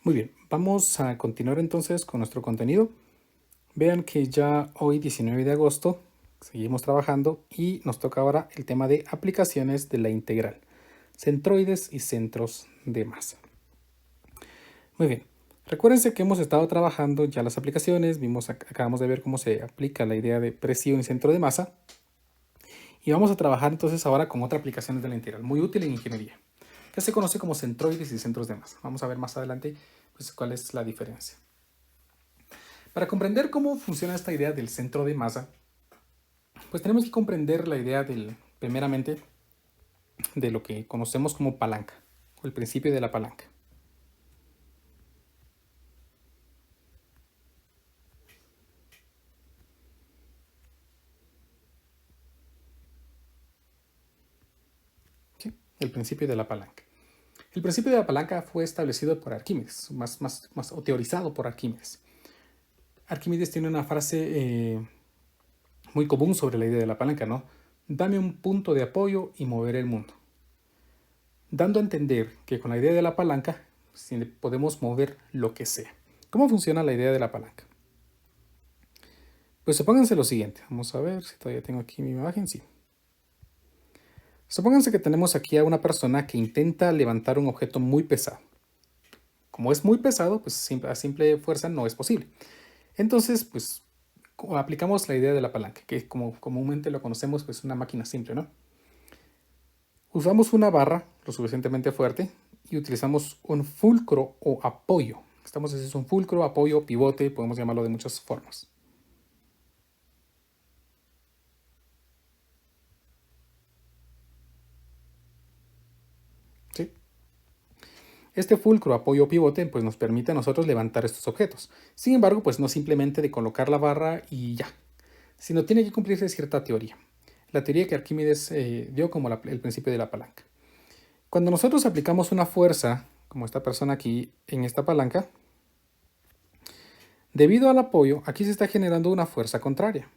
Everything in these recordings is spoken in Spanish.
Muy bien, vamos a continuar entonces con nuestro contenido. Vean que ya hoy 19 de agosto seguimos trabajando y nos toca ahora el tema de aplicaciones de la integral, centroides y centros de masa. Muy bien, recuérdense que hemos estado trabajando ya las aplicaciones, acabamos de ver cómo se aplica la idea de presión y centro de masa y vamos a trabajar entonces ahora con otra aplicación de la integral, muy útil en ingeniería, que se conoce como centroides y centros de masa. Vamos a ver más adelante pues, cuál es la diferencia. Para comprender cómo funciona esta idea del centro de masa, pues tenemos que comprender la idea primeramente, de lo que conocemos como palanca, o el principio de la palanca. ¿Sí? El principio de la palanca. El principio de la palanca fue establecido por Arquímedes, o teorizado por Arquímedes. Arquímedes tiene una frase muy común sobre la idea de la palanca, ¿no? Dame un punto de apoyo y moveré el mundo. Dando a entender que con la idea de la palanca podemos mover lo que sea. ¿Cómo funciona la idea de la palanca? Pues supónganse lo siguiente. Vamos a ver si todavía tengo aquí mi imagen. Sí. Supónganse que tenemos aquí a una persona que intenta levantar un objeto muy pesado. Como es muy pesado, pues a simple fuerza no es posible. Entonces, pues aplicamos la idea de la palanca, que como comúnmente lo conocemos, pues una máquina simple, ¿no? Usamos una barra lo suficientemente fuerte y utilizamos un fulcro o apoyo. Estamos haciendo un fulcro, apoyo, pivote, podemos llamarlo de muchas formas. ¿Sí? Este fulcro, apoyo o pivote pues nos permite a nosotros levantar estos objetos. Sin embargo, pues no simplemente de colocar la barra y ya, sino tiene que cumplirse cierta teoría. La teoría que Arquímedes dio como el principio de la palanca. Cuando nosotros aplicamos una fuerza, como esta persona aquí en esta palanca, debido al apoyo, aquí se está generando una fuerza contraria.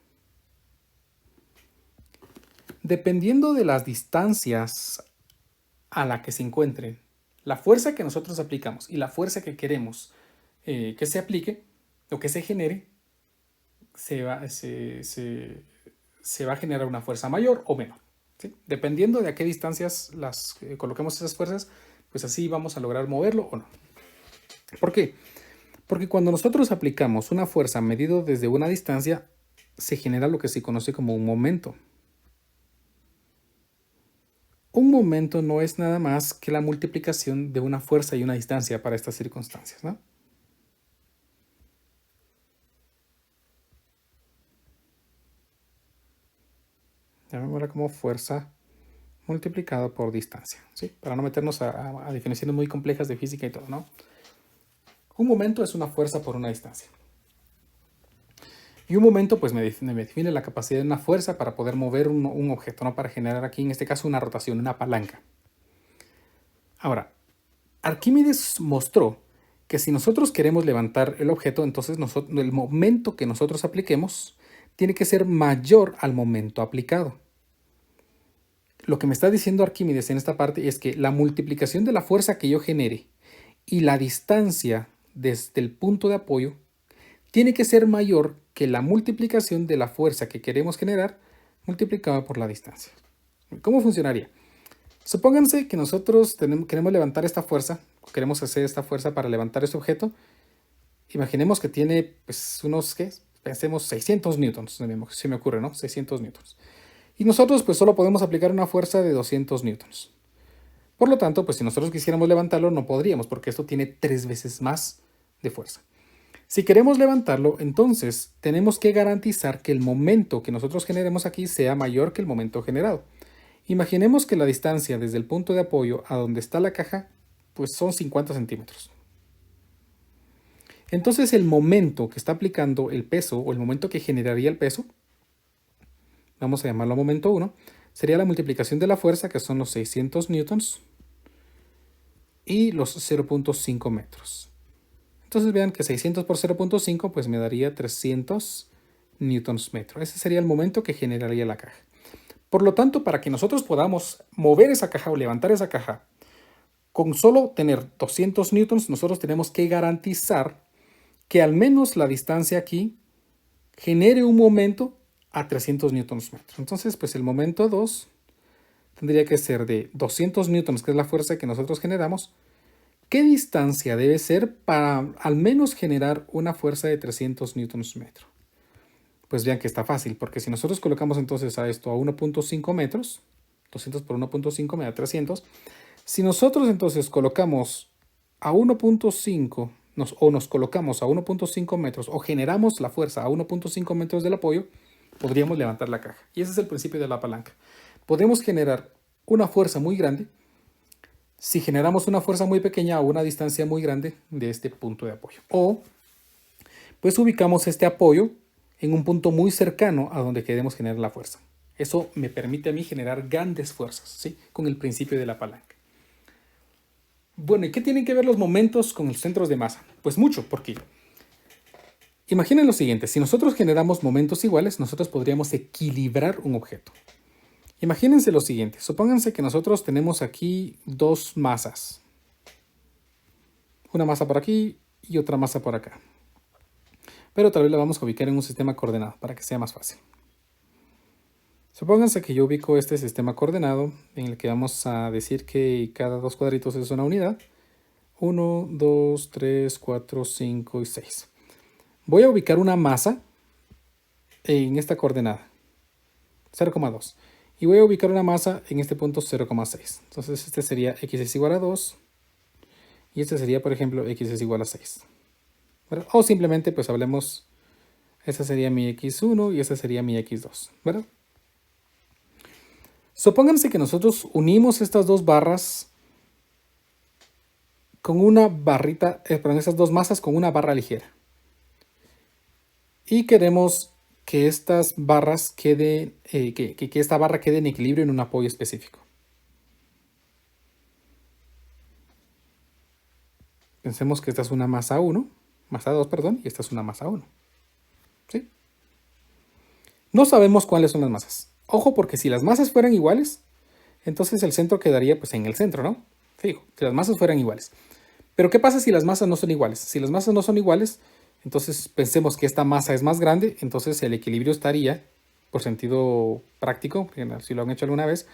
Dependiendo de las distancias a la que se encuentren, la fuerza que nosotros aplicamos y la fuerza que queremos que se aplique o que se genere, se va a generar una fuerza mayor o menor. ¿Sí? Dependiendo de a qué distancias coloquemos esas fuerzas, pues así vamos a lograr moverlo o no. ¿Por qué? Porque cuando nosotros aplicamos una fuerza medido desde una distancia, se genera lo que se conoce como un momento. Un momento no es nada más que la multiplicación de una fuerza y una distancia para estas circunstancias, ¿no? Llamémosla como fuerza multiplicado por distancia, ¿sí? Para no meternos a definiciones muy complejas de física y todo, ¿no? Un momento es una fuerza por una distancia. Y un momento pues me define la capacidad de una fuerza para poder mover un objeto, ¿no? Para generar aquí en este caso una rotación, una palanca. Ahora, Arquímedes mostró que si nosotros queremos levantar el objeto, entonces el momento que nosotros apliquemos tiene que ser mayor al momento aplicado. Lo que me está diciendo Arquímedes en esta parte es que la multiplicación de la fuerza que yo genere y la distancia desde el punto de apoyo tiene que ser mayor que la multiplicación de la fuerza que queremos generar multiplicada por la distancia. ¿Cómo funcionaría? Supónganse que nosotros queremos levantar esta fuerza, queremos hacer esta fuerza para levantar este objeto. Imaginemos que tiene pues unos, ¿qué? Pensemos 600 newtons, se me ocurre, ¿no? 600 newtons. Y nosotros pues solo podemos aplicar una fuerza de 200 newtons. Por lo tanto, pues si nosotros quisiéramos levantarlo no podríamos porque esto tiene 3 veces más de fuerza. Si queremos levantarlo, entonces tenemos que garantizar que el momento que nosotros generemos aquí sea mayor que el momento generado. Imaginemos que la distancia desde el punto de apoyo a donde está la caja pues son 50 centímetros. Entonces el momento que está aplicando el peso o el momento que generaría el peso, vamos a llamarlo momento 1, sería la multiplicación de la fuerza, que son los 600 newtons, y los 0.5 metros. Entonces vean que 600 por 0.5 pues me daría 300 newtons metro. Ese sería el momento que generaría la caja. Por lo tanto, para que nosotros podamos mover esa caja o levantar esa caja con solo tener 200 newtons, nosotros tenemos que garantizar que al menos la distancia aquí genere un momento a 300 newtons metros. Entonces, pues el momento 2 tendría que ser de 200 newtons, que es la fuerza que nosotros generamos. ¿Qué distancia debe ser para al menos generar una fuerza de 300 newtons metro? Pues vean que está fácil, porque si nosotros colocamos entonces a esto a 1.5 metros, 200 por 1.5 me da 300. Si nosotros entonces colocamos a 1.5 o nos colocamos a 1.5 metros o generamos la fuerza a 1.5 metros del apoyo, podríamos levantar la caja. Y ese es el principio de la palanca. Podemos generar una fuerza muy grande si generamos una fuerza muy pequeña a una distancia muy grande de este punto de apoyo. O pues ubicamos este apoyo en un punto muy cercano a donde queremos generar la fuerza. Eso me permite a mí generar grandes fuerzas, ¿sí? Con el principio de la palanca. Bueno, ¿y qué tienen que ver los momentos con los centros de masa? Pues mucho, porque imaginen lo siguiente, si nosotros generamos momentos iguales, nosotros podríamos equilibrar un objeto. Imagínense lo siguiente, supónganse que nosotros tenemos aquí dos masas. Una masa por aquí y otra masa por acá. Pero tal vez la vamos a ubicar en un sistema coordenado para que sea más fácil. Supónganse que yo ubico este sistema coordenado en el que vamos a decir que cada dos cuadritos es una unidad. 1, 2, 3, 4, 5 y 6. Voy a ubicar una masa en esta coordenada, 0,2. Y voy a ubicar una masa en este punto 0,6. Entonces este sería x es igual a 2. Y este sería, por ejemplo, x es igual a 6. ¿Verdad? O simplemente, pues hablemos, esta sería mi x1 y esta sería mi x2. ¿Verdad? Supónganse que nosotros unimos estas dos barras con una barrita, perdón, estas dos masas con una barra ligera. Y queremos que estas barras queden, que esta barra quede en equilibrio en un apoyo específico. Pensemos que esta es una masa 1, masa 2, perdón, y esta es una masa 1. ¿Sí? No sabemos cuáles son las masas. Ojo, porque si las masas fueran iguales, entonces el centro quedaría pues en el centro, ¿no? Fijo, si las masas fueran iguales. Pero ¿qué pasa si las masas no son iguales? Si las masas no son iguales, entonces pensemos que esta masa es más grande, entonces el equilibrio estaría, por sentido práctico, si lo han hecho alguna vez,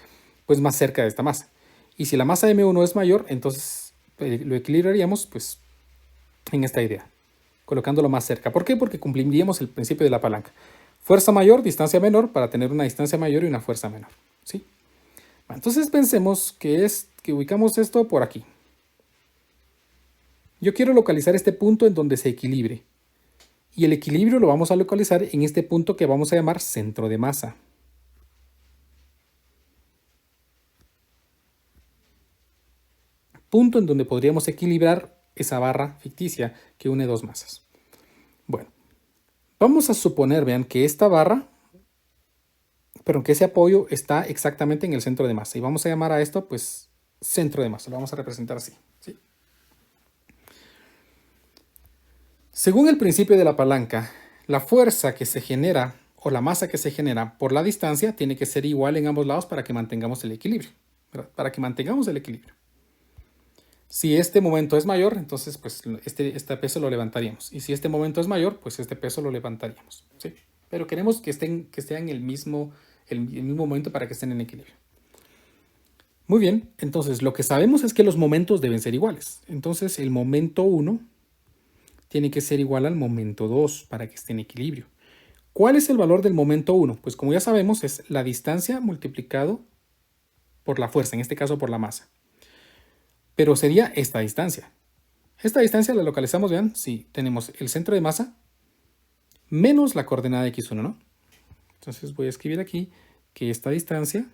pues más cerca de esta masa. Y si la masa M1 es mayor, entonces lo equilibraríamos pues en esta idea, colocándolo más cerca. ¿Por qué? Porque cumpliríamos el principio de la palanca. Fuerza mayor, distancia menor, para tener una distancia mayor y una fuerza menor. ¿Sí? Entonces pensemos que ubicamos esto por aquí. Yo quiero localizar este punto en donde se equilibre. Y el equilibrio lo vamos a localizar en este punto que vamos a llamar centro de masa. Punto en donde podríamos equilibrar esa barra ficticia que une dos masas. Bueno, vamos a suponer, vean, que esta barra, pero que ese apoyo está exactamente en el centro de masa. Y vamos a llamar a esto, pues, centro de masa. Lo vamos a representar así. ¿Sí? Según el principio de la palanca, la fuerza que se genera o la masa que se genera por la distancia tiene que ser igual en ambos lados para que mantengamos el equilibrio. ¿Verdad? Para que mantengamos el equilibrio. Si este momento es mayor, entonces pues este peso lo levantaríamos. Y si este momento es mayor, pues este peso lo levantaríamos. ¿Sí? Pero queremos que estén en el mismo momento para que estén en equilibrio. Muy bien, entonces lo que sabemos es que los momentos deben ser iguales. Entonces el momento 1 tiene que ser igual al momento 2 para que esté en equilibrio. ¿Cuál es el valor del momento 1? Pues como ya sabemos es la distancia multiplicado por la fuerza, en este caso por la masa. Pero sería esta distancia. Esta distancia la localizamos, vean, si tenemos el centro de masa menos la coordenada x1, ¿no? Entonces voy a escribir aquí que esta distancia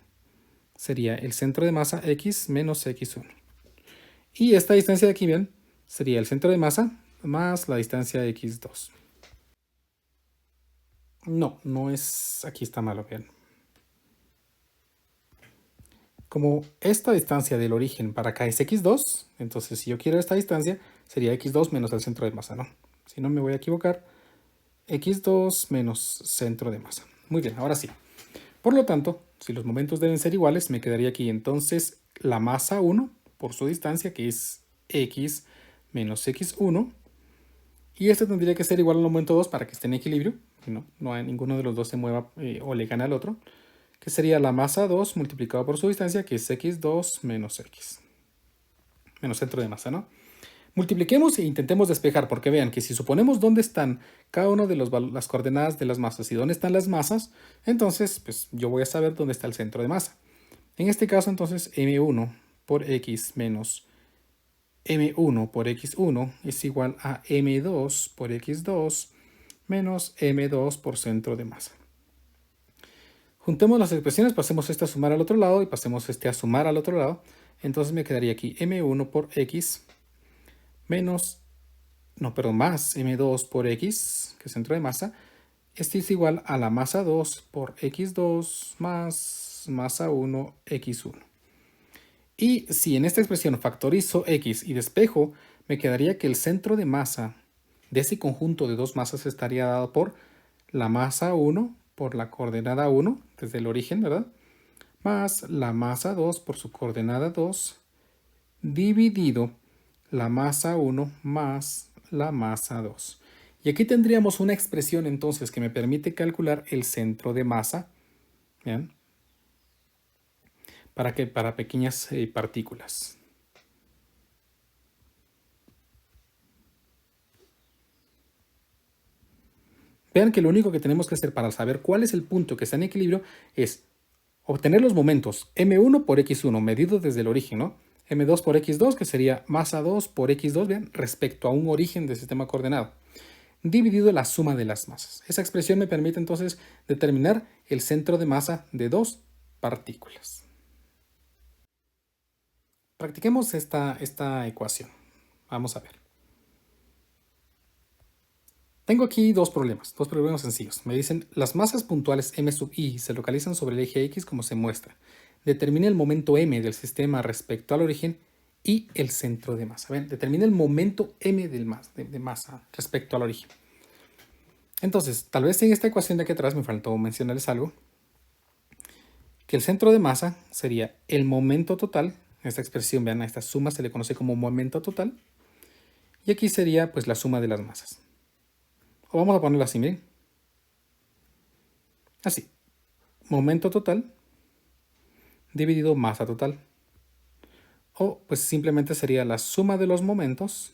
sería el centro de masa x menos x1. Y esta distancia de aquí, vean, sería el centro de masa más la distancia x2. No es, aquí está malo, vean. Como esta distancia del origen para acá es x2, entonces si yo quiero esta distancia, sería x2 menos el centro de masa, ¿no? Si no me voy a equivocar, x2 menos centro de masa. Muy bien, ahora sí. Por lo tanto, si los momentos deben ser iguales, me quedaría aquí entonces la masa 1 por su distancia, que es x menos x1. Y este tendría que ser igual al momento 2 para que esté en equilibrio. No hay ninguno de los dos se mueva o le gane al otro. Que sería la masa 2 multiplicado por su distancia, que es x2 menos x. Menos centro de masa, ¿no? Multipliquemos e intentemos despejar, porque vean que si suponemos dónde están cada una de las coordenadas de las masas y dónde están las masas, entonces pues yo voy a saber dónde está el centro de masa. En este caso, entonces, m1 por x menos m1 por x1 es igual a m2 por x2 menos m2 por centro de masa. Juntemos las expresiones, pasemos este a sumar al otro lado y pasemos este a sumar al otro lado. Entonces me quedaría aquí m1 por x menos, más m2 por x, que es centro de masa. Este es igual a la masa 2 por x2 más masa 1 x1. Y si en esta expresión factorizo x y despejo, me quedaría que el centro de masa de ese conjunto de dos masas estaría dado por la masa 1 por la coordenada 1, desde el origen, ¿verdad? Más la masa 2 por su coordenada 2, dividido la masa 1 más la masa 2. Y aquí tendríamos una expresión entonces que me permite calcular el centro de masa, ¿bien? Para pequeñas partículas. Vean que lo único que tenemos que hacer para saber cuál es el punto que está en equilibrio es obtener los momentos m1 por x1 medido desde el origen, ¿no? m2 por x2, que sería masa 2 por x2, vean, respecto a un origen del sistema coordenado, dividido la suma de las masas. Esa expresión me permite entonces determinar el centro de masa de dos partículas. Practiquemos esta ecuación. Vamos a ver. Tengo aquí dos problemas sencillos. Me dicen, las masas puntuales m sub i se localizan sobre el eje x como se muestra. Determina el momento m del sistema respecto al origen y el centro de masa. ¿Ven? Determina el momento m de masa respecto al origen. Entonces, tal vez en esta ecuación de aquí atrás me faltó mencionarles algo. Que el centro de masa sería el momento total. Esta expresión, vean, a esta suma se le conoce como momento total. Y aquí sería pues la suma de las masas. O vamos a ponerlo así, miren. Así. Momento total dividido masa total. O pues simplemente sería la suma de los momentos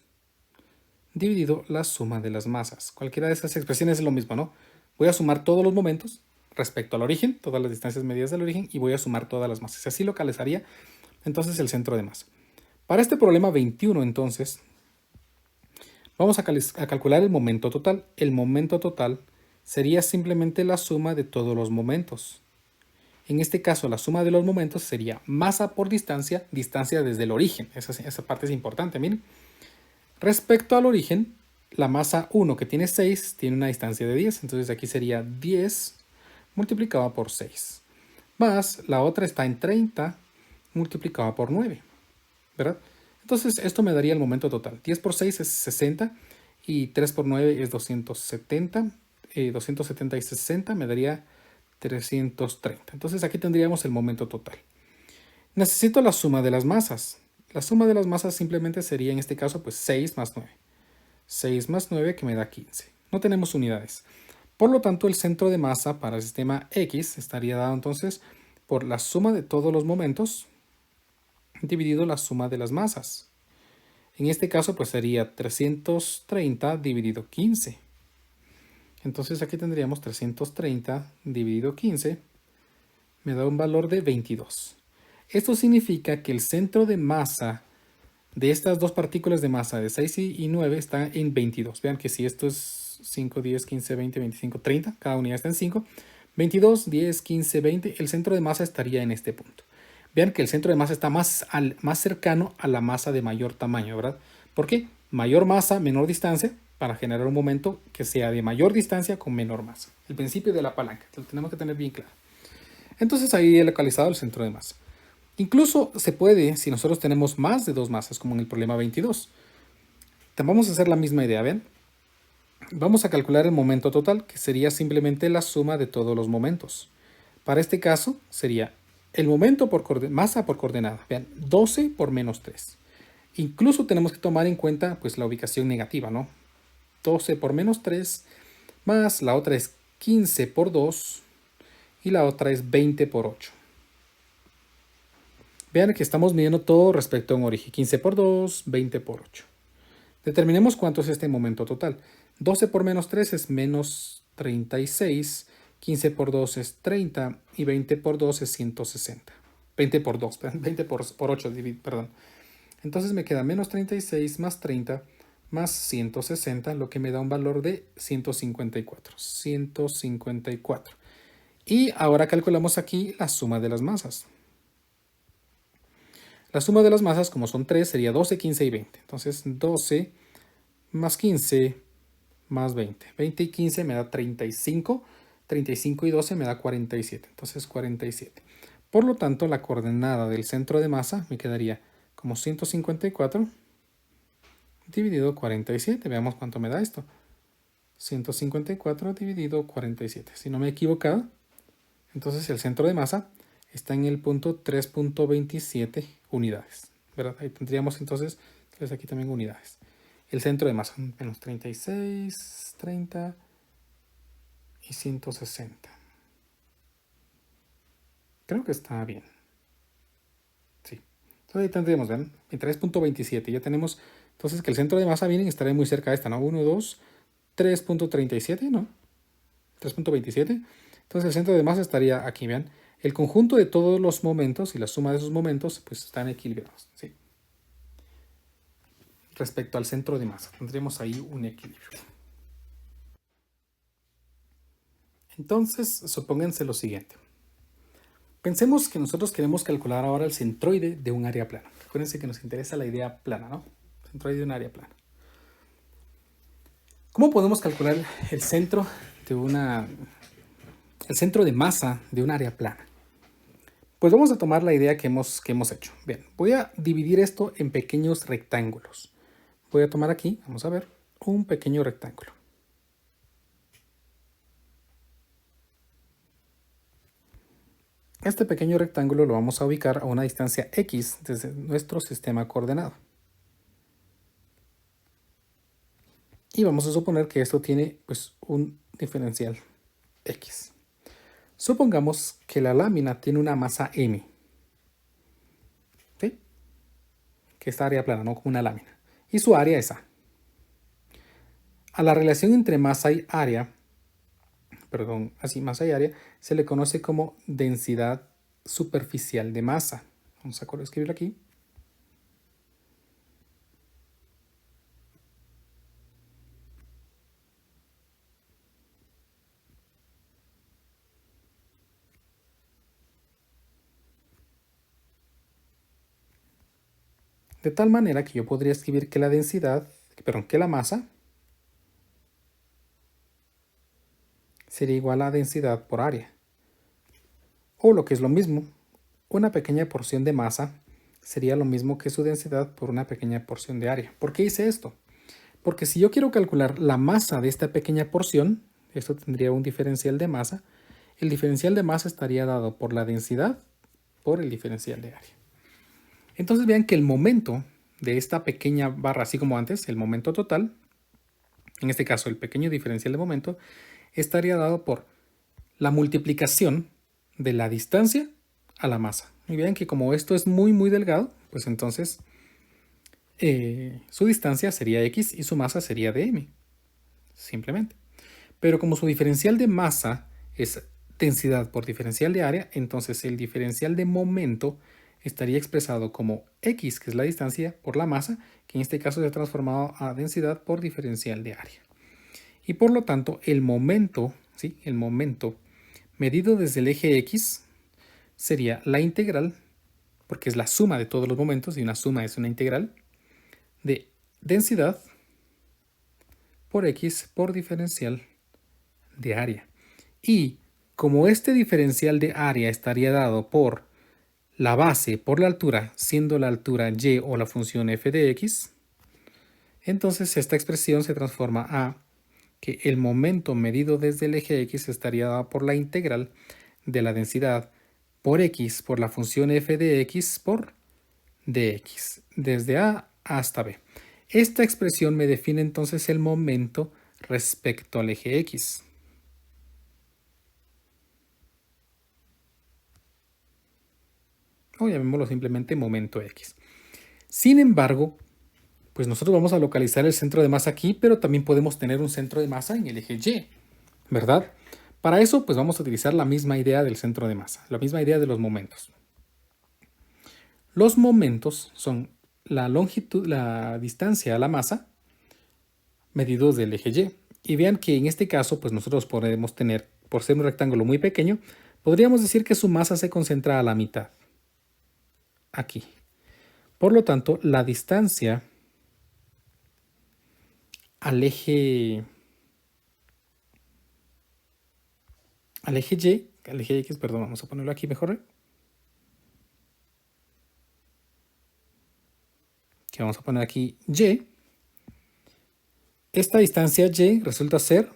dividido la suma de las masas. Cualquiera de esas expresiones es lo mismo, ¿no? Voy a sumar todos los momentos respecto al origen, todas las distancias medidas del origen, y voy a sumar todas las masas. Así localizaría entonces el centro de masa. Para este problema 21, entonces, vamos a calcular el momento total. El momento total sería simplemente la suma de todos los momentos. En este caso, la suma de los momentos sería masa por distancia, distancia desde el origen. Esa parte es importante, miren. Respecto al origen, la masa 1, que tiene 6, tiene una distancia de 10. Entonces aquí sería 10 multiplicado por 6. Más la otra está en 30 multiplicado por 9. ¿Verdad? Entonces esto me daría el momento total. 10 por 6 es 60 y 3 por 9 es 270. 270 y 60 me daría 330. Entonces aquí tendríamos el momento total. Necesito la suma de las masas. La suma de las masas simplemente sería en este caso pues 6 más 9. 6 más 9 que me da 15. No tenemos unidades. Por lo tanto, el centro de masa para el sistema X estaría dado entonces por la suma de todos los momentos dividido la suma de las masas. En este caso pues sería 330 dividido 15. Entonces aquí tendríamos 330 dividido 15. Me da un valor de 22. Esto significa que el centro de masa de estas dos partículas de masa de 6 y 9 está en 22. Vean que si esto es 5, 10, 15, 20, 25, 30, cada unidad está en 5. 22, 10, 15, 20, el centro de masa estaría en este punto. Vean que el centro de masa está más cercano a la masa de mayor tamaño, ¿verdad? ¿Por qué? Mayor masa, menor distancia, para generar un momento que sea de mayor distancia con menor masa. El principio de la palanca, lo tenemos que tener bien claro. Entonces ahí he localizado el centro de masa. Incluso se puede, si nosotros tenemos más de dos masas, como en el problema 22. Vamos a hacer la misma idea, ¿ven? Vamos a calcular el momento total, que sería simplemente la suma de todos los momentos. Para este caso sería el momento por masa por coordenada. Vean, 12 por menos 3. Incluso tenemos que tomar en cuenta pues la ubicación negativa, ¿no? 12 por menos 3, más la otra es 15 por 2 y la otra es 20 por 8. Vean que estamos midiendo todo respecto a un origen. 15 por 2, 20 por 8. Determinemos cuánto es este momento total. 12 por menos 3 es menos 36. 15 por 2 es 30 y 20 por 2 es 160. 20 por 2, 20 por 8, perdón. Entonces me queda menos 36 más 30 más 160, lo que me da un valor de 154. 154. Y ahora calculamos aquí la suma de las masas. La suma de las masas, como son 3, sería 12, 15 y 20. Entonces 12 más 15 más 20. 20 y 15 me da 35. 35 y 12 me da 47. Entonces 47. Por lo tanto, la coordenada del centro de masa me quedaría como 154 dividido 47. Veamos cuánto me da esto. 154 dividido 47. Si no me he equivocado, entonces el centro de masa está en el punto 3.27 unidades, ¿verdad? Ahí tendríamos entonces aquí también unidades. El centro de masa, menos 36, 30 y 160. Creo que está bien. Sí. Entonces ahí tendríamos, ¿ven? En 3.27 ya tenemos, entonces que el centro de masa viene y estará muy cerca de esta, ¿no? 1, 2, 3.37, ¿no? 3.27. Entonces el centro de masa estaría aquí, vean. El conjunto de todos los momentos y la suma de esos momentos pues están equilibrados, ¿sí? Respecto al centro de masa, tendríamos ahí un equilibrio. Entonces, supónganse lo siguiente. Pensemos que nosotros queremos calcular ahora el centroide de un área plana. Acuérdense que nos interesa la idea plana, ¿no? Centroide de un área plana. ¿Cómo podemos calcular el centro de masa de un área plana? Pues vamos a tomar la idea que hemos hecho. Bien, voy a dividir esto en pequeños rectángulos. Voy a tomar aquí, vamos a ver, un pequeño rectángulo. Este pequeño rectángulo lo vamos a ubicar a una distancia X desde nuestro sistema coordenado. Y vamos a suponer que esto tiene pues un diferencial X. Supongamos que la lámina tiene una masa M. ¿Sí? Que esta área plana, no como una lámina. Y su área es A. A la relación entre masa y área, masa y área, se le conoce como densidad superficial de masa. Vamos a escribirlo aquí. De tal manera que yo podría escribir que que la masa sería igual a densidad por área. O lo que es lo mismo, una pequeña porción de masa sería lo mismo que su densidad por una pequeña porción de área. ¿Por qué hice esto? Porque si yo quiero calcular la masa de esta pequeña porción, esto tendría un diferencial de masa, el diferencial de masa estaría dado por la densidad por el diferencial de área. Entonces vean que el momento de esta pequeña barra, así como antes, el momento total, en este caso el pequeño diferencial de momento, estaría dado por la multiplicación de la distancia a la masa. Y vean que como esto es muy muy delgado, pues entonces su distancia sería X y su masa sería dm, simplemente. Pero como su diferencial de masa es densidad por diferencial de área, entonces el diferencial de momento estaría expresado como X, que es la distancia, por la masa, que en este caso se ha transformado a densidad por diferencial de área. Y por lo tanto, el momento, ¿sí? El momento medido desde el eje X sería la integral, porque es la suma de todos los momentos, y una suma es una integral, de densidad por X por diferencial de área. Y como este diferencial de área estaría dado por la base por la altura, siendo la altura y o la función f de x, entonces esta expresión se transforma a que el momento medido desde el eje x estaría dado por la integral de la densidad por x por la función f de x por dx, desde A hasta B. Esta expresión me define entonces el momento respecto al eje x. O llamémoslo simplemente momento x. Sin embargo, pues nosotros vamos a localizar el centro de masa aquí, pero también podemos tener un centro de masa en el eje y, ¿verdad? Para eso, pues vamos a utilizar la misma idea del centro de masa, la misma idea de los momentos. Los momentos son la longitud, la distancia a la masa medidos del eje y. Y vean que en este caso, pues nosotros podemos tener, por ser un rectángulo muy pequeño, podríamos decir que su masa se concentra a la mitad, aquí. Por lo tanto, la distancia al eje y, al eje x, perdón, vamos a ponerlo aquí mejor. Que vamos a poner aquí y. Esta distancia y resulta ser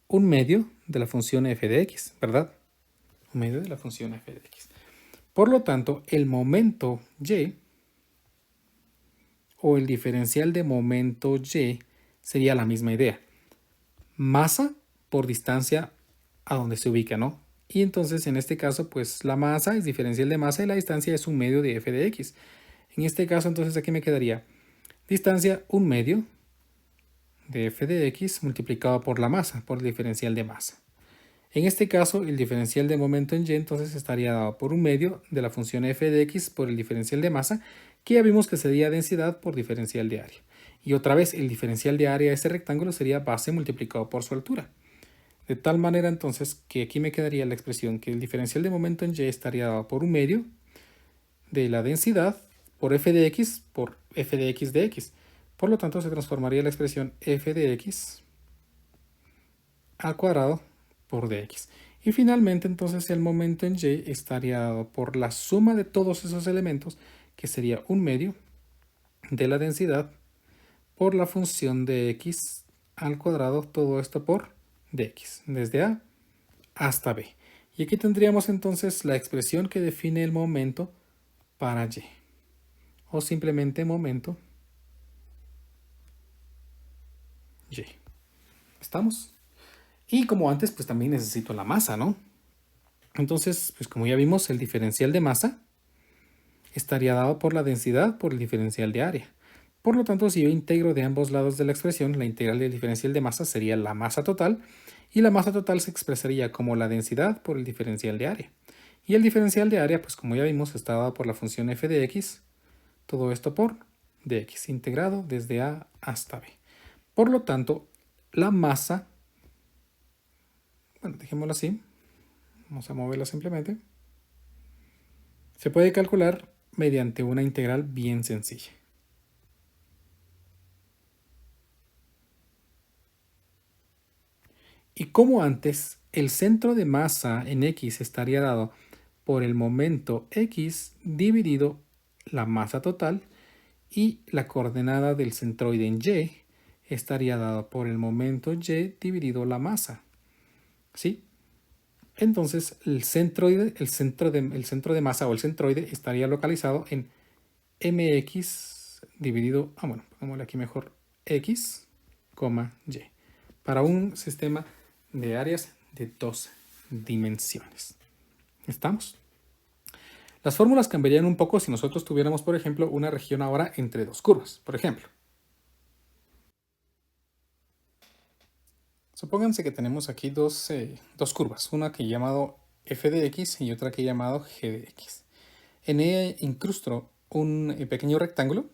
un medio de la función f de x, ¿verdad? Un medio de la función f de x. Por lo tanto, el momento y o el diferencial de momento y sería la misma idea. Masa por distancia a donde se ubica, ¿no? Y entonces en este caso, pues la masa es diferencial de masa y la distancia es un medio de f de x. En este caso, entonces aquí me quedaría distancia un medio de f de x multiplicado por la masa, por el diferencial de masa. En este caso, el diferencial de momento en y entonces estaría dado por un medio de la función f de x por el diferencial de masa, que ya vimos que sería densidad por diferencial de área. Y otra vez, el diferencial de área de este rectángulo sería base multiplicado por su altura. De tal manera entonces que aquí me quedaría la expresión que el diferencial de momento en y estaría dado por un medio de la densidad por f de x de x. Por lo tanto, se transformaría la expresión f de x al cuadrado por dx. Y finalmente, entonces, el momento en y estaría dado por la suma de todos esos elementos, que sería un medio de la densidad por la función de x al cuadrado, todo esto por dx, desde A hasta B. Y aquí tendríamos entonces la expresión que define el momento para y, o simplemente momento y. ¿Estamos? Y como antes, pues también necesito la masa, ¿no? Entonces, pues como ya vimos, el diferencial de masa estaría dado por la densidad por el diferencial de área. Por lo tanto, si yo integro de ambos lados de la expresión, la integral del diferencial de masa sería la masa total, y la masa total se expresaría como la densidad por el diferencial de área. Y el diferencial de área, pues como ya vimos, está dado por la función f de x, todo esto por dx, integrado desde A hasta B. Por lo tanto, la masa, bueno, dejémoslo así, vamos a moverla simplemente, se puede calcular mediante una integral bien sencilla. Y como antes, el centro de masa en x estaría dado por el momento x dividido la masa total, y la coordenada del centroide en y estaría dado por el momento y dividido la masa. ¿Sí? Entonces el centro de masa o el centroide estaría localizado en mx dividido, bueno, pongámosle aquí mejor, x, y, para un sistema de áreas de 2 dimensiones. ¿Estamos? Las fórmulas cambiarían un poco si nosotros tuviéramos, por ejemplo, una región ahora entre dos curvas. Por ejemplo, supónganse que tenemos aquí dos curvas, una que he llamado f de x y otra que he llamado g de x. En ella incrusto un pequeño rectángulo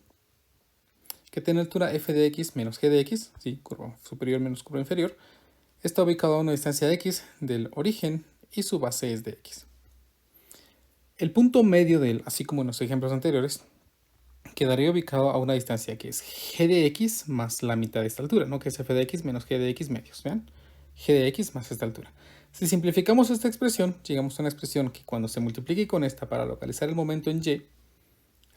que tiene altura f de x menos g de x, sí, curva superior menos curva inferior. Está ubicado a una distancia de x del origen y su base es de x. El punto medio de él, así como en los ejemplos anteriores, quedaría ubicado a una distancia que es g de x más la mitad de esta altura, ¿no? Que es f de x menos g de x medios, ¿vean? G de x más esta altura. Si simplificamos esta expresión, llegamos a una expresión que cuando se multiplique con esta para localizar el momento en y, el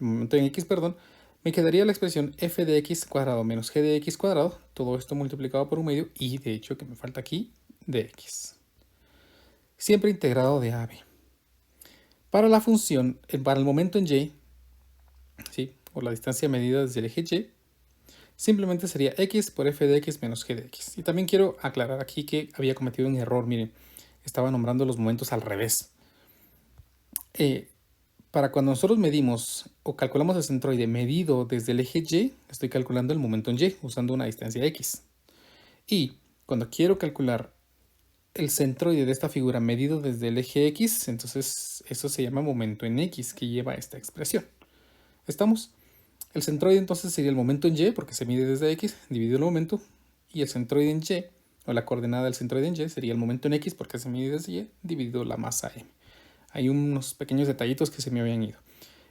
momento en x, perdón, me quedaría la expresión f de x cuadrado menos g de x cuadrado, todo esto multiplicado por un medio, y de hecho que me falta aquí, de x. Siempre integrado de a a b. Para la función, para el momento en y, ¿sí? O la distancia medida desde el eje y, simplemente sería x por f de x menos g de x. Y también quiero aclarar aquí que había cometido un error, miren, estaba nombrando los momentos al revés. Para cuando nosotros medimos o calculamos el centroide medido desde el eje y, estoy calculando el momento en y usando una distancia x. Y cuando quiero calcular el centroide de esta figura medido desde el eje x, entonces eso se llama momento en x que lleva esta expresión. ¿Estamos? El centroide entonces sería el momento en y porque se mide desde x dividido el momento, y el centroide en y, o la coordenada del centroide en y, sería el momento en x porque se mide desde y dividido la masa m. Hay unos pequeños detallitos que se me habían ido.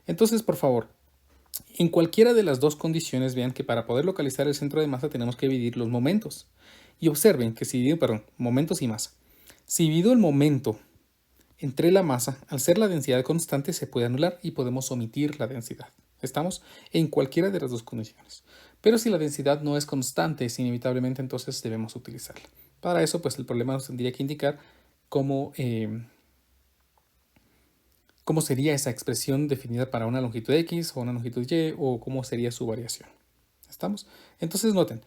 Entonces, por favor, en cualquiera de las dos condiciones, vean que para poder localizar el centro de masa tenemos que dividir los momentos. Y observen que si divido, momentos y masa. Si divido el momento entre la masa, al ser la densidad constante se puede anular y podemos omitir la densidad. ¿Estamos? En cualquiera de las dos condiciones. Pero si la densidad no es constante, es inevitablemente entonces debemos utilizarla. Para eso, pues el problema nos tendría que indicar cómo sería esa expresión definida para una longitud x o una longitud y, o cómo sería su variación. ¿Estamos? Entonces noten,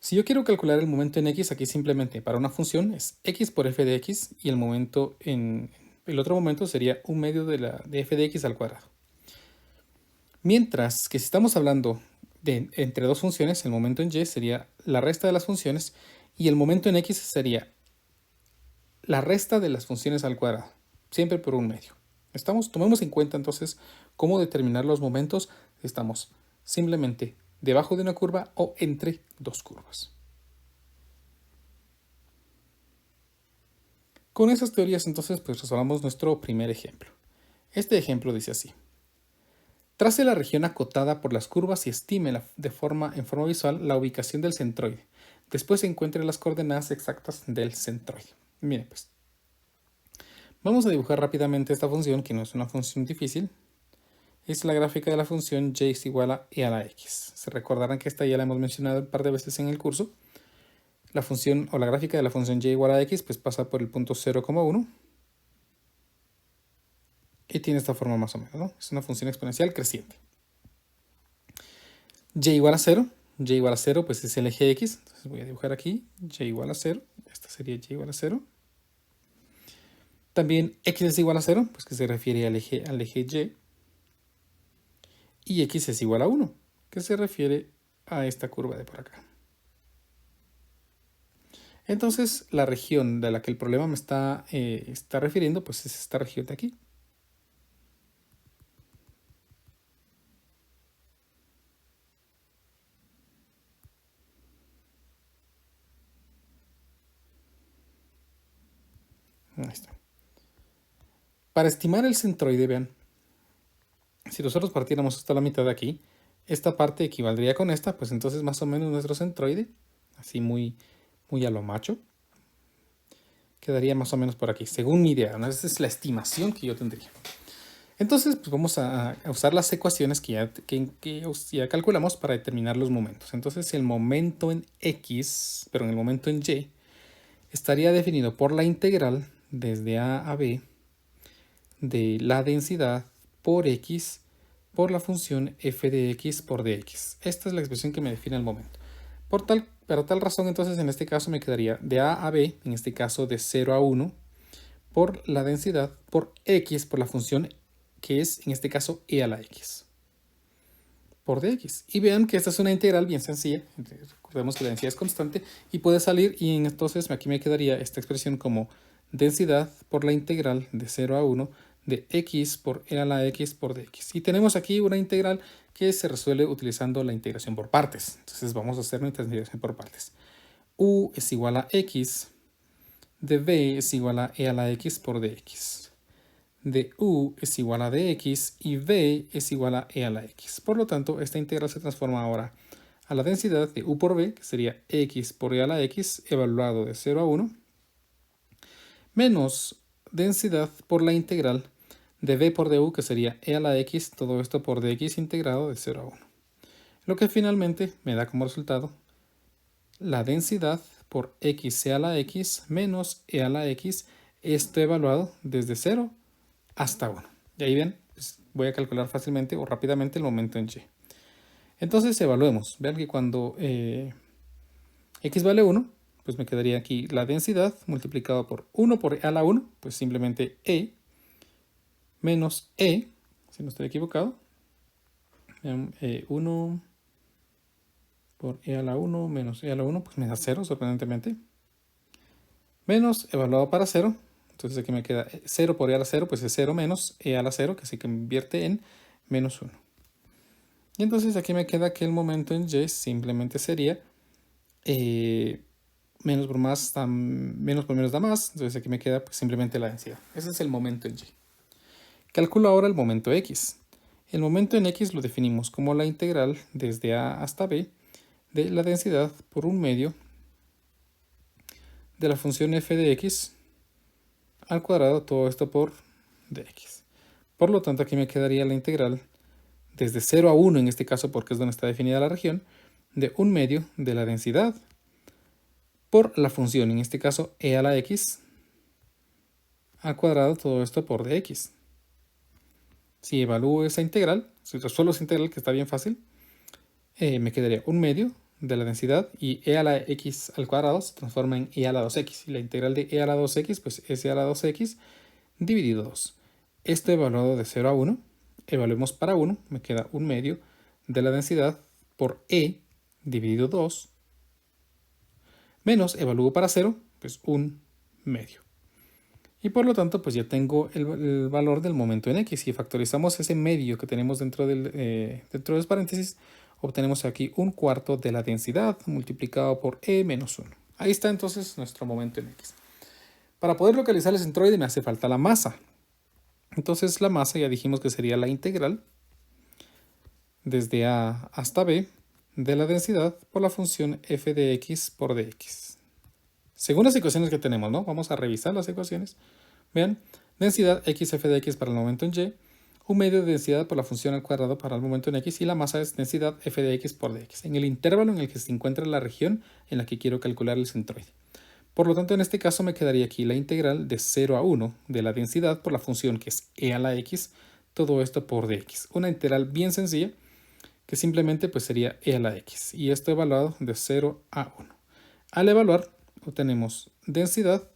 si yo quiero calcular el momento en x, aquí simplemente para una función es x por f de x y el momento en el otro momento sería 1/2 de f de x al cuadrado. Mientras que si estamos hablando de entre dos funciones, el momento en y sería la resta de las funciones y el momento en x sería la resta de las funciones al cuadrado, siempre por 1/2. ¿Estamos? Tomemos en cuenta entonces cómo determinar los momentos. Estamos simplemente debajo de una curva o entre dos curvas. Con esas teorías entonces pues resolvamos nuestro primer ejemplo. Este ejemplo dice así. Trace la región acotada por las curvas y estime en forma visual la ubicación del centroide. Después encuentre las coordenadas exactas del centroide. Miren pues. Vamos a dibujar rápidamente esta función, que no es una función difícil. Es la gráfica de la función y es igual a e a la x. Se recordarán que esta ya la hemos mencionado un par de veces en el curso. La función o la gráfica de la función y igual a x pues pasa por el punto 0,1 y tiene esta forma más o menos, ¿no? Es una función exponencial creciente. Y igual a 0. Y igual a 0 pues es el eje x. Entonces voy a dibujar aquí y igual a 0. Esta sería y igual a 0. También x es igual a 0, pues que se refiere al eje y. Y x es igual a 1, que se refiere a esta curva de por acá. Entonces, la región de la que el problema me está refiriendo, pues es esta región de aquí. Ahí está. Para estimar el centroide, vean, si nosotros partiéramos hasta la mitad de aquí, esta parte equivaldría con esta, pues entonces más o menos nuestro centroide, así muy a lo macho, quedaría más o menos por aquí, según mi idea, ¿no? Esa es la estimación que yo tendría. Entonces, pues vamos a usar las ecuaciones que ya calculamos para determinar los momentos. Entonces, el momento en x, pero en el momento en y, estaría definido por la integral desde a a b de la densidad por x por la función f de x por dx. Esta es la expresión que me define el momento. Por tal razón, entonces, en este caso me quedaría de a a b, en este caso de 0 a 1, por la densidad por x por la función que es, en este caso, e a la x por dx. Y vean que esta es una integral bien sencilla. Recordemos que la densidad es constante y puede salir, y entonces aquí me quedaría esta expresión como densidad por la integral de 0 a 1 de x por e a la x por dx. Y tenemos aquí una integral que se resuelve utilizando la integración por partes. Entonces vamos a hacer nuestra integración por partes. U es igual a x de b es igual a e a la x por dx. De u es igual a dx y b es igual a e a la x. Por lo tanto, esta integral se transforma ahora a la densidad de u por b, que sería x por e a la x, evaluado de 0 a 1, menos densidad por la integral de b por du, que sería e a la x, todo esto por dx integrado de 0 a 1. Lo que finalmente me da como resultado la densidad por x e a la x menos e a la x, esto evaluado desde 0 hasta 1. Y ahí ven, pues voy a calcular fácilmente o rápidamente el momento en Y. Entonces evaluemos. Vean que cuando x vale 1, pues me quedaría aquí la densidad multiplicado por 1 por e a la 1, pues simplemente e menos e, si no estoy equivocado. 1 por e a la 1 menos e a la 1, pues me da 0, sorprendentemente. Menos evaluado para 0. Entonces aquí me queda 0 por e a la 0, pues es 0 menos e a la 0, que se convierte en menos 1. Y entonces aquí me queda que el momento en Y simplemente sería menos por más da menos por menos da más. Entonces aquí me queda pues simplemente la densidad. Ese es el momento en Y. Calculo ahora el momento X. El momento en X lo definimos como la integral desde A hasta B de la densidad por un medio de la función f de x al cuadrado, todo esto por dx. Por lo tanto, aquí me quedaría la integral desde 0 a 1, en este caso porque es donde está definida la región, de un medio de la densidad por la función, en este caso e a la x, al cuadrado, todo esto por dx. Si evalúo esa integral, si resuelvo esa integral, que está bien fácil, me quedaría un medio de la densidad y e a la x al cuadrado se transforma en e a la 2x. Y la integral de e a la 2x pues es e a la 2x dividido 2. Esto evaluado de 0 a 1. Evaluemos para 1. Me queda un medio de la densidad por e dividido 2. Menos evalúo para 0, pues un medio. Y por lo tanto, pues ya tengo el valor del momento en x. Si factorizamos ese medio que tenemos dentro de los paréntesis, obtenemos aquí un cuarto de la densidad multiplicado por e menos 1. Ahí está entonces nuestro momento en x. Para poder localizar el centroide me hace falta la masa. Entonces la masa ya dijimos que sería la integral desde a hasta b de la densidad por la función f de x por dx. Según las ecuaciones que tenemos, ¿no? Vamos a revisar las ecuaciones. Vean, densidad x f de x para el momento en y, un medio de densidad por la función al cuadrado para el momento en x y la masa es densidad f de x por dx, en el intervalo en el que se encuentra la región en la que quiero calcular el centroide. Por lo tanto, en este caso me quedaría aquí la integral de 0 a 1 de la densidad por la función que es e a la x, todo esto por dx. Una integral bien sencilla que simplemente pues sería e a la x. Y esto evaluado de 0 a 1. Al evaluar, obtenemos densidad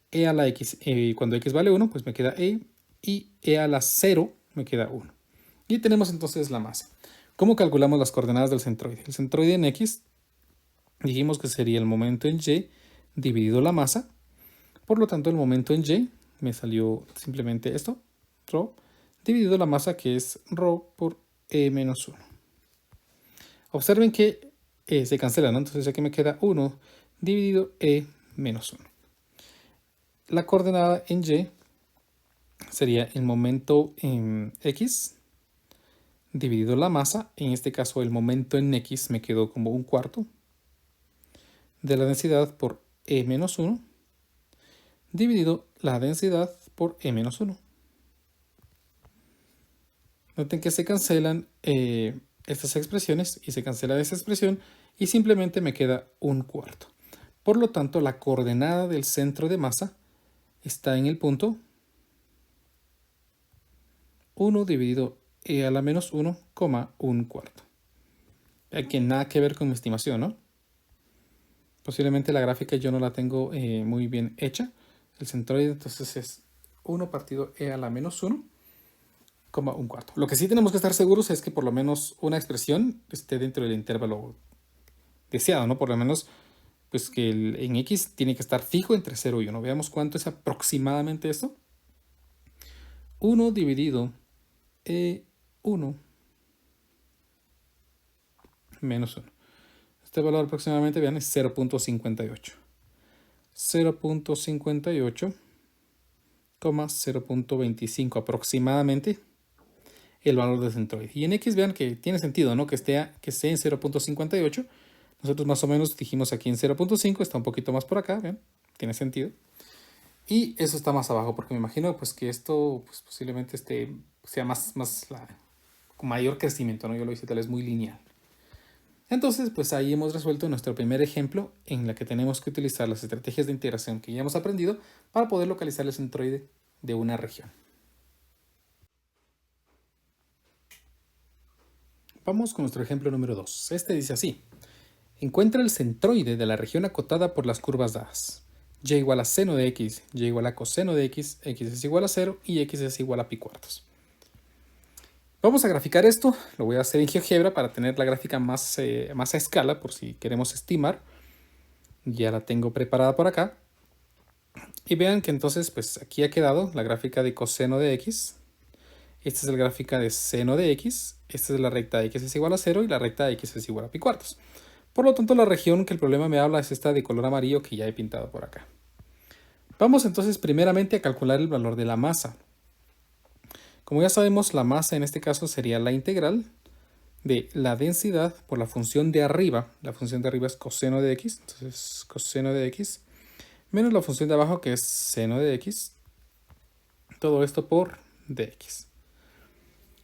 e a la x. Cuando x vale 1, pues me queda e. Y e a la 0 me queda 1. Y tenemos entonces la masa. ¿Cómo calculamos las coordenadas del centroide? El centroide en x dijimos que sería el momento en y dividido la masa. Por lo tanto, el momento en y me salió simplemente esto, ρ, dividido la masa, que es ρ por e menos 1. Observen que se cancela, ¿no? Entonces aquí me queda 1 dividido e menos 1. La coordenada en y sería el momento en x dividido la masa. En este caso el momento en x me quedó como un cuarto de la densidad por e menos 1 dividido la densidad por e menos 1. Noten que se cancelan estas expresiones y se cancela esa expresión y simplemente me queda un cuarto. Por lo tanto, la coordenada del centro de masa está en el punto 1 dividido e a la menos 1, un cuarto. Aquí nada que ver con mi estimación, ¿no? Posiblemente la gráfica yo no la tengo muy bien hecha. El centroide entonces es 1 partido e a la menos 1, un cuarto. Lo que sí tenemos que estar seguros es que por lo menos una expresión esté dentro del intervalo deseado, ¿no? Por lo menos, pues que en x tiene que estar fijo entre 0 y 1. Veamos cuánto es aproximadamente esto. 1 dividido e1 menos 1. Este valor aproximadamente, vean, es 0.58. 0.58, 0.25 aproximadamente el valor del centroide. Y en x vean que tiene sentido, ¿no? Que esté en 0.58. Nosotros más o menos dijimos aquí en 0.5, está un poquito más por acá, ¿ven? Tiene sentido. Y eso está más abajo, porque me imagino pues que esto pues, posiblemente sea con mayor crecimiento, ¿no? Yo lo hice tal vez muy lineal. Entonces, pues ahí hemos resuelto nuestro primer ejemplo en la que tenemos que utilizar las estrategias de integración que ya hemos aprendido para poder localizar el centroide de una región. Vamos con nuestro ejemplo número 2. Este dice así. Encuentra el centroide de la región acotada por las curvas dadas. Y igual a seno de x, y igual a coseno de x es igual a 0 y x es igual a pi cuartos. Vamos a graficar esto. Lo voy a hacer en GeoGebra para tener la gráfica más a escala por si queremos estimar. Ya la tengo preparada por acá. Y vean que entonces pues aquí ha quedado la gráfica de coseno de x. Esta es la gráfica de seno de x. Esta es la recta de x es igual a 0 y la recta de x es igual a pi cuartos. Por lo tanto, la región que el problema me habla es esta de color amarillo que ya he pintado por acá. Vamos entonces primeramente a calcular el valor de la masa. Como ya sabemos, la masa en este caso sería la integral de la densidad por la función de arriba. La función de arriba es coseno de x, entonces coseno de x, menos la función de abajo que es seno de x. Todo esto por dx.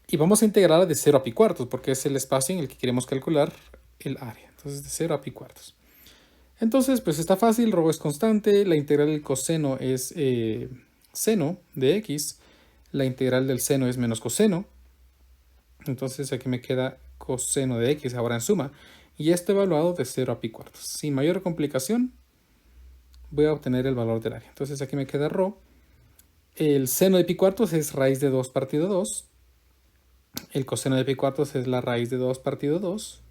Y vamos a integrarla de 0 a pi cuartos, porque es el espacio en el que queremos calcular el área. Entonces de 0 a pi cuartos. Entonces, pues está fácil, rho es constante, la integral del coseno es seno de x, la integral del seno es menos coseno. Entonces aquí me queda coseno de x ahora en suma. Y esto evaluado de 0 a pi cuartos. Sin mayor complicación, voy a obtener el valor del área. Entonces aquí me queda rho. El seno de pi cuartos es raíz de 2 partido 2. El coseno de pi cuartos es la raíz de 2 partido 2.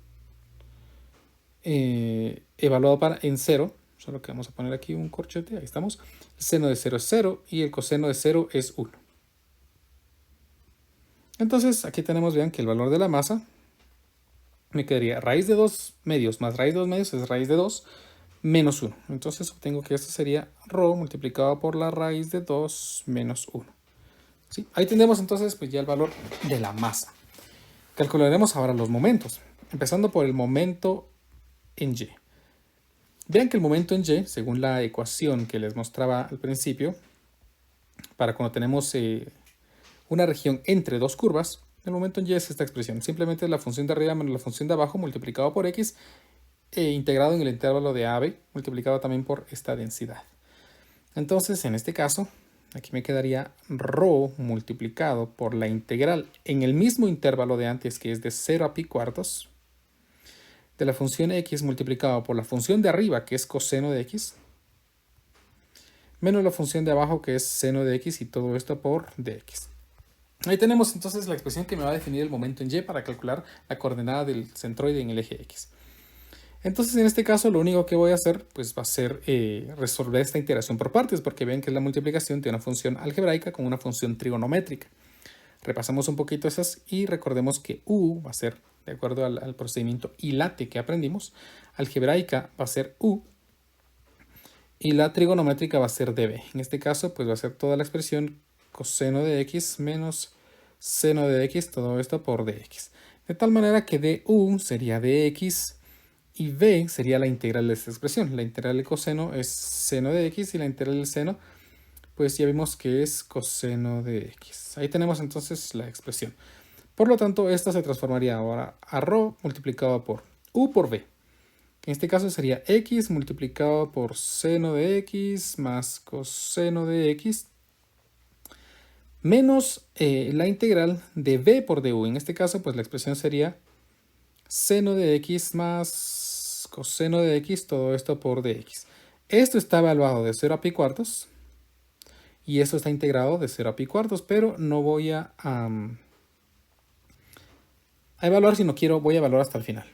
Evaluado en 0. Solo que vamos a poner aquí un corchete. Ahí estamos. El seno de 0 es 0 y el coseno de 0 es 1. Entonces aquí tenemos, vean, que el valor de la masa me quedaría raíz de 2 medios más raíz de 2 medios es raíz de 2 menos 1. Entonces obtengo que esto sería rho multiplicado por la raíz de 2 menos 1. ¿Sí? Ahí tendremos entonces pues ya el valor de la masa. Calcularemos ahora los momentos, empezando por el momento en Y. Vean que el momento en Y, según la ecuación que les mostraba al principio, para cuando tenemos una región entre dos curvas, el momento en Y es esta expresión. Simplemente es la función de arriba menos la función de abajo multiplicado por x integrado en el intervalo de AB multiplicado también por esta densidad. Entonces, en este caso, aquí me quedaría rho multiplicado por la integral en el mismo intervalo de antes, que es de 0 a pi cuartos, de la función x multiplicado por la función de arriba, que es coseno de x, menos la función de abajo, que es seno de x, y todo esto por dx. Ahí tenemos entonces la expresión que me va a definir el momento en Y para calcular la coordenada del centroide en el eje X. Entonces, en este caso, lo único que voy a hacer pues va a ser resolver esta integración por partes, porque ven que es la multiplicación de una función algebraica con una función trigonométrica. Repasamos un poquito esas y recordemos que U va a ser, de acuerdo al procedimiento ILATE que aprendimos, algebraica va a ser U y la trigonométrica va a ser dB. En este caso, pues va a ser toda la expresión coseno de x menos seno de x, todo esto por dx. De tal manera que du sería dx y v sería la integral de esta expresión. La integral del coseno es seno de x y la integral del seno, pues ya vimos que es coseno de x. Ahí tenemos entonces la expresión. Por lo tanto, esta se transformaría ahora a rho multiplicado por u por v. En este caso sería x multiplicado por seno de x más coseno de x menos la integral de v por du. En este caso, pues la expresión sería seno de x más coseno de x, todo esto por dx. Esto está evaluado de 0 a pi cuartos y esto está integrado de 0 a pi cuartos, pero no voy a evaluar si no quiero, voy a evaluar hasta el final.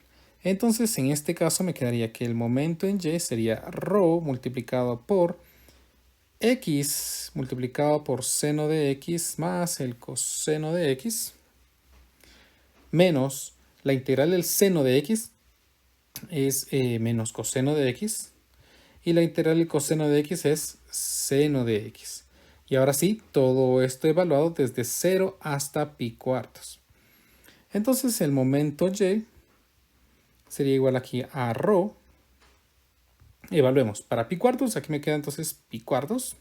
Entonces, en este caso me quedaría que el momento en Y sería rho multiplicado por x multiplicado por seno de x más el coseno de x menos la integral del seno de x es menos coseno de x y la integral del coseno de x es seno de x. Y ahora sí, todo esto evaluado desde 0 hasta pi cuartos. Entonces el momento Y sería igual aquí a rho. Evaluemos. Para pi cuartos, aquí me queda entonces pi cuartos.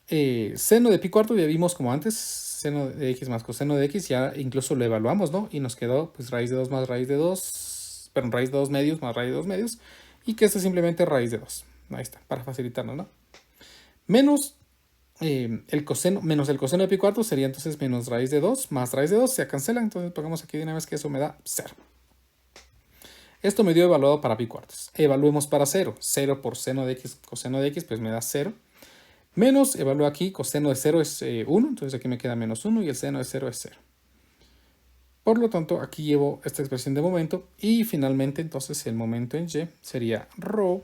Seno de pi cuartos ya vimos como antes, seno de x más coseno de x, ya incluso lo evaluamos, ¿no? Y nos quedó pues raíz de 2 más raíz de 2, perdón, raíz de 2 medios más raíz de 2 medios, y que esto es simplemente raíz de 2. Ahí está, para facilitarnos, ¿no? Menos el coseno menos el coseno de pi cuartos sería entonces menos raíz de 2 más raíz de 2, se cancela, entonces pongamos aquí de una vez que eso me da 0. Esto me dio evaluado para pi cuartos. Evaluemos para 0. 0 por seno de x, coseno de x, pues me da 0. Menos, evalúo aquí, coseno de 0 es 1, entonces aquí me queda menos 1 y el seno de 0 es 0. Por lo tanto, aquí llevo esta expresión de momento y finalmente entonces el momento en y sería ρ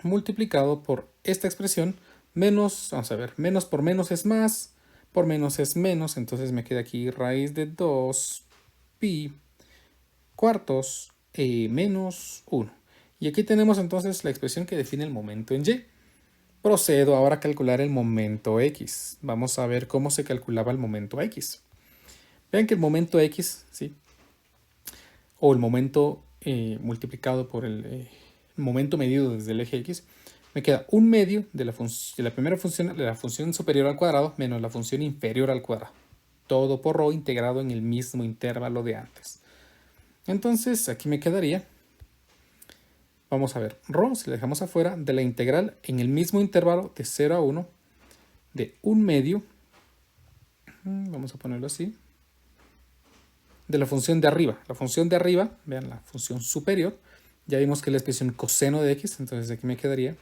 multiplicado por esta expresión menos, vamos a ver, menos por menos es más, por menos es menos, entonces me queda aquí raíz de 2 pi cuartos menos 1. Y aquí tenemos entonces la expresión que define el momento en y. Procedo ahora a calcular el momento x. Vamos a ver cómo se calculaba el momento x. Vean que el momento x, ¿sí? O el momento multiplicado por el momento medido desde el eje x, me queda un medio de la primera función, de la función superior al cuadrado, menos la función inferior al cuadrado. Todo por ρ integrado en el mismo intervalo de antes. Entonces, aquí me quedaría, vamos a ver, ρ, si la dejamos afuera, de la integral en el mismo intervalo de 0 a 1, de un medio, vamos a ponerlo así, de la función de arriba. La función de arriba, vean la función superior, ya vimos que es la expresión coseno de x, entonces aquí me quedaría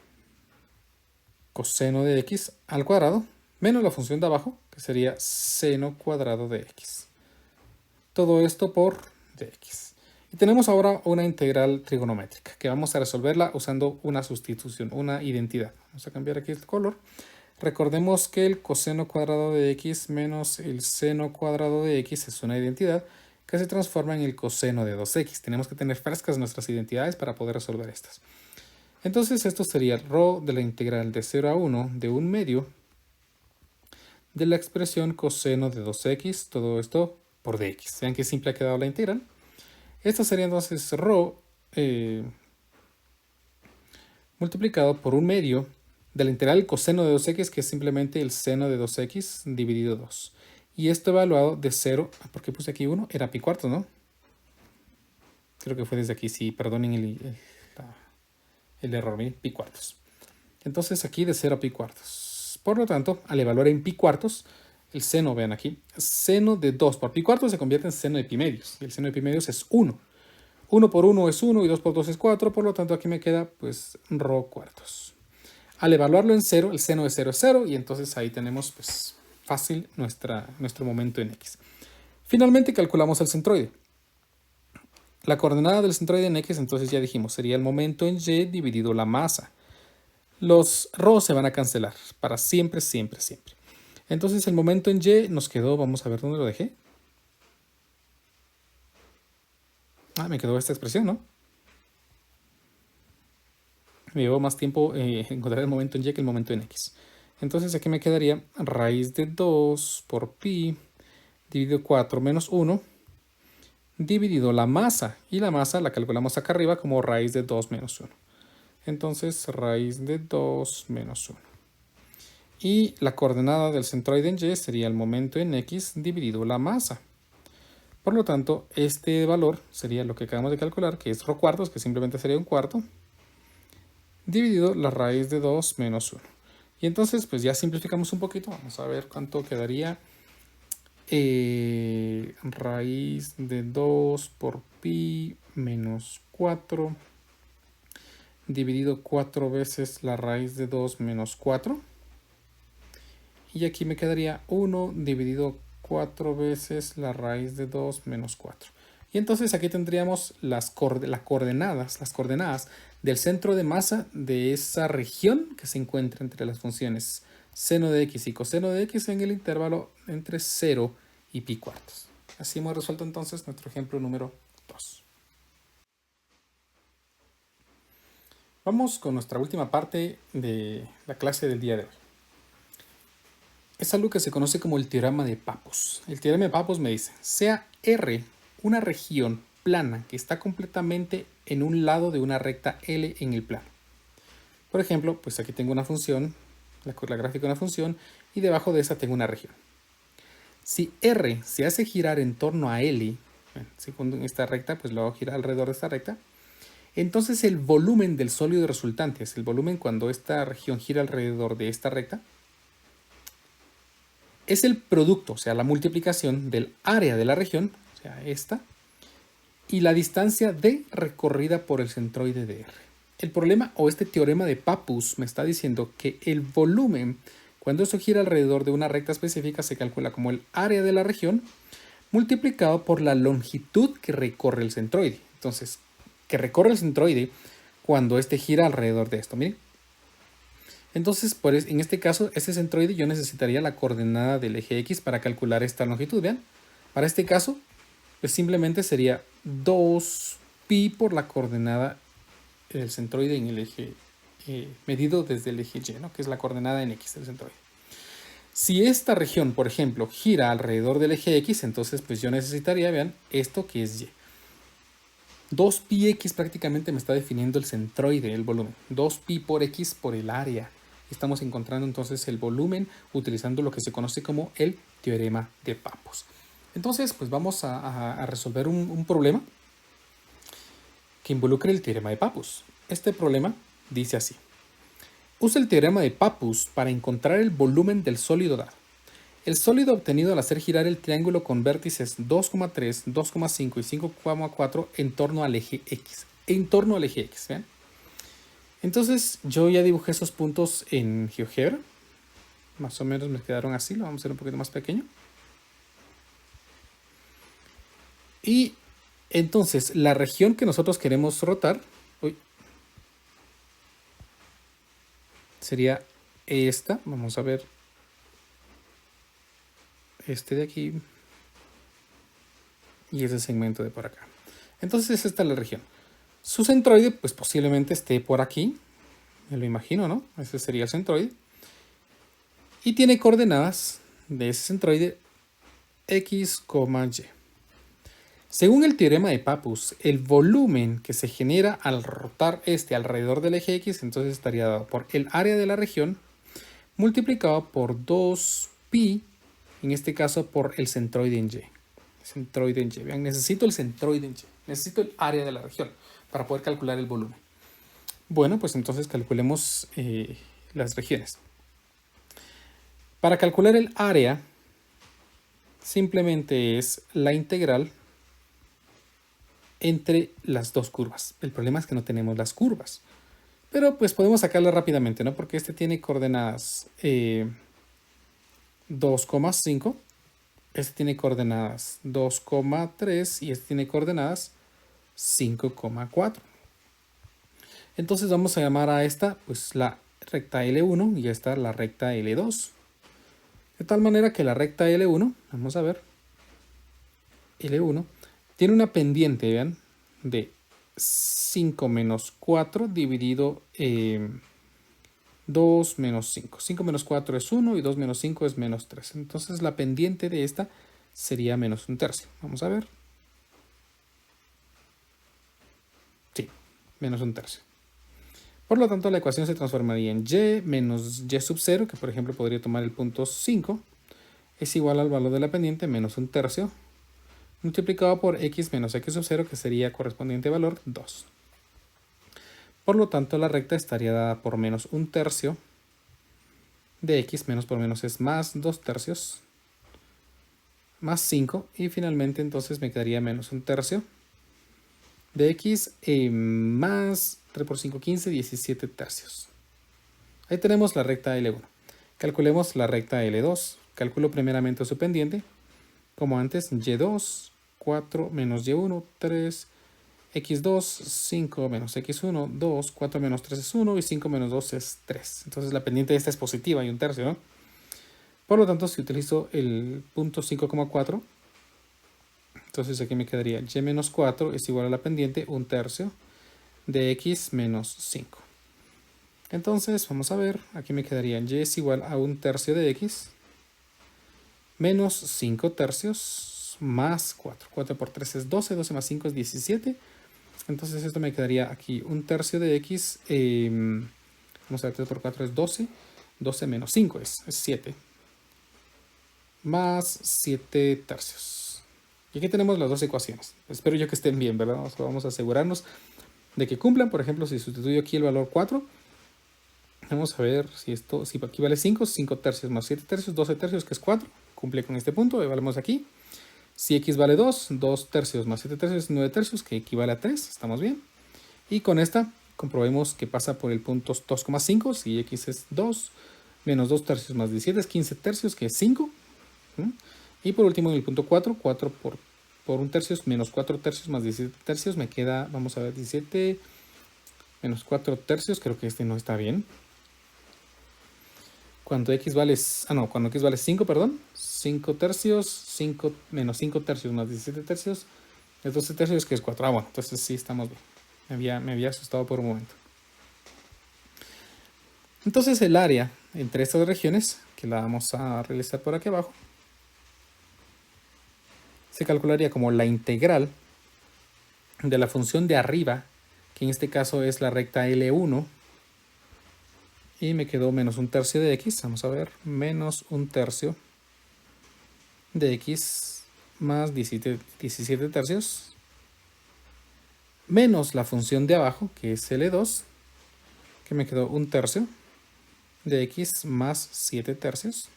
coseno de x al cuadrado, menos la función de abajo, que sería seno cuadrado de x. Todo esto por dx. Y tenemos ahora una integral trigonométrica, que vamos a resolverla usando una sustitución, una identidad. Vamos a cambiar aquí el color. Recordemos que el coseno cuadrado de x menos el seno cuadrado de x es una identidad que se transforma en el coseno de 2x. Tenemos que tener frescas nuestras identidades para poder resolver estas. Entonces esto sería ρ de la integral de 0 a 1 de un medio de la expresión coseno de 2x, todo esto por dx. Vean qué simple ha quedado la integral. Esto sería entonces ρ multiplicado por un medio de la integral coseno de 2x, que es simplemente el seno de 2x dividido 2. Y esto evaluado de 0, ¿por qué puse aquí 1? Era pi cuartos, ¿no? Creo que fue desde aquí, sí, perdonen el error, miren, pi cuartos. Entonces aquí de 0 a pi cuartos. Por lo tanto, al evaluar en pi cuartos, el seno, vean aquí, seno de 2 por pi cuartos se convierte en seno de pi medios. Y el seno de pi medios es 1. 1 por 1 es 1 y 2 por 2 es 4, por lo tanto aquí me queda pues ρ cuartos. Al evaluarlo en 0, el seno de 0 es 0 y entonces ahí tenemos pues fácil nuestro momento en x. Finalmente calculamos el centroide. La coordenada del centroide en x, entonces ya dijimos, sería el momento en y dividido la masa. Los ρ se van a cancelar para siempre, siempre, siempre. Entonces el momento en y nos quedó, vamos a ver dónde lo dejé. Me quedó esta expresión, ¿no? Me llevó más tiempo encontrar el momento en y que el momento en x. Entonces aquí me quedaría raíz de 2 por pi dividido 4 menos 1 dividido la masa. Y la masa la calculamos acá arriba como raíz de 2 menos 1. Entonces raíz de 2 menos 1. Y la coordenada del centroide en y sería el momento en x dividido la masa. Por lo tanto, este valor sería lo que acabamos de calcular, que es ρ cuartos, que simplemente sería un cuarto, dividido la raíz de 2 menos 1. Y entonces, pues ya simplificamos un poquito. Vamos a ver cuánto quedaría. Raíz de 2 por pi menos 4, dividido 4 veces la raíz de 2 menos 4. Y aquí me quedaría 1 dividido 4 veces la raíz de 2 menos 4. Y entonces aquí tendríamos las coordenadas del centro de masa de esa región que se encuentra entre las funciones seno de x y coseno de x en el intervalo entre 0 y pi cuartos. Así hemos resuelto entonces nuestro ejemplo número 2. Vamos con nuestra última parte de la clase del día de hoy. Es algo que se conoce como el teorema de Pappus. El teorema de Pappus me dice, sea R una región plana que está completamente en un lado de una recta L en el plano. Por ejemplo, pues aquí tengo una función, la gráfica de una función, y debajo de esa tengo una región. Si R se hace girar en torno a L, según esta recta, pues lo hago girar alrededor de esta recta, entonces el volumen del sólido resultante, es el volumen cuando esta región gira alrededor de esta recta, es el producto, o sea, la multiplicación del área de la región, o sea, esta, y la distancia d recorrida por el centroide de R. El problema o este teorema de Pappus me está diciendo que el volumen, cuando eso gira alrededor de una recta específica, se calcula como el área de la región multiplicado por la longitud que recorre el centroide. Entonces, que recorre el centroide cuando este gira alrededor de esto. Miren. Entonces, en este caso, este centroide yo necesitaría la coordenada del eje X para calcular esta longitud. Vean. Para este caso, pues simplemente sería 2pi por la coordenada del centroide en el eje medido desde el eje Y, ¿no? Que es la coordenada en X del centroide. Si esta región, por ejemplo, gira alrededor del eje X, entonces pues yo necesitaría, vean, esto que es Y. 2πx prácticamente me está definiendo el centroide, el volumen. 2pi por x por el área. Estamos encontrando entonces el volumen utilizando lo que se conoce como el teorema de Pappus. Entonces, pues vamos a resolver un problema que involucre el teorema de Pappus. Este problema dice así. Usa el teorema de Pappus para encontrar el volumen del sólido dado. El sólido obtenido al hacer girar el triángulo con vértices 2,3, 2,5 y 5,4 en torno al eje X. ¿Vean? Entonces yo ya dibujé esos puntos en GeoGebra. Más o menos me quedaron así. Lo vamos a hacer un poquito más pequeño. Y entonces la región que nosotros queremos rotar sería esta. Vamos a ver. Este de aquí y ese segmento de por acá. Entonces esta es la región. Su centroide pues posiblemente esté por aquí, me lo imagino, ¿no? Ese sería el centroide. Y tiene coordenadas de ese centroide x, y. Según el teorema de Pappus, el volumen que se genera al rotar este alrededor del eje X, entonces estaría dado por el área de la región multiplicado por 2pi, en este caso por el centroide en Y. Vean, necesito el centroide en Y. Necesito el área de la región para poder calcular el volumen. Bueno, pues entonces calculemos las regiones. Para calcular el área, simplemente es la integral entre las dos curvas. El problema es que no tenemos las curvas. Pero pues podemos sacarla rápidamente, ¿no? Porque este tiene coordenadas 2,5. Este tiene coordenadas 2,3 y este tiene coordenadas 5,4. Entonces vamos a llamar a esta pues la recta L1 y esta la recta L2. De tal manera que la recta L1, vamos a ver, L1 tiene una pendiente, vean, de 5 menos 4 dividido 2 menos 5. 5 menos 4 es 1 y 2 menos 5 es menos 3. Entonces la pendiente de esta sería menos un tercio. Vamos a ver. Sí, menos un tercio. Por lo tanto, la ecuación se transformaría en y menos y sub 0, que por ejemplo podría tomar el punto 5, es igual al valor de la pendiente menos un tercio, multiplicado por x menos x sub 0, que sería correspondiente valor 2. Por lo tanto, la recta estaría dada por menos un tercio de x, menos por menos es más 2 tercios, más 5, y finalmente entonces me quedaría menos un tercio de x más 3 por 5, 15, 17 tercios. Ahí tenemos la recta L1. Calculemos la recta L2. Calculo primeramente su pendiente. Como antes, y2, 4 menos y1, 3, x2, 5 menos x1, 2, 4 menos 3 es 1 y 5 menos 2 es 3. Entonces la pendiente de esta es positiva y un tercio, ¿no? Por lo tanto, si utilizo el punto 5,4, entonces aquí me quedaría y menos 4 es igual a la pendiente un tercio de x menos 5. Entonces, vamos a ver, aquí me quedaría y es igual a un tercio de x menos 5 tercios más 4. 4 por 3 es 12, 12 más 5 es 17. Entonces esto me quedaría aquí un tercio de x, vamos a ver, 3 por 4 es 12, 12 menos 5 es 7, más 7 tercios. Y aquí tenemos las dos ecuaciones. Espero yo que estén bien, ¿verdad? Vamos a asegurarnos de que cumplan. Por ejemplo, si sustituyo aquí el valor 4, Vamos a ver si esto, si aquí vale 5, 5 tercios más 7 tercios, 12 tercios, que es 4. Cumple con este punto, evaluamos aquí. Si x vale 2, 2 tercios más 7 tercios, 9 tercios, que equivale a 3, estamos bien. Y con esta comprobemos que pasa por el punto 2,5, si x es 2, menos 2 tercios más 17 es 15 tercios, que es 5. Y por último en el punto 4, 4 por 1 tercio menos 4 tercios más 17 tercios, me queda, vamos a ver, 17 menos 4 tercios, creo que este no está bien. Cuando x vale, cuando x vale 5, perdón, 5 tercios, 5 menos 5 tercios más 17 tercios, es 12 tercios, que es 4. Bueno, entonces sí estamos bien. Me había asustado por un momento. Entonces el área entre estas regiones, que la vamos a realizar por aquí abajo, se calcularía como la integral de la función de arriba, que en este caso es la recta L1, y me quedó menos 1 tercio de x, vamos a ver, menos 1 tercio de x más 17 tercios, menos la función de abajo, que es L2, que me quedó 1 tercio de x más 7 tercios.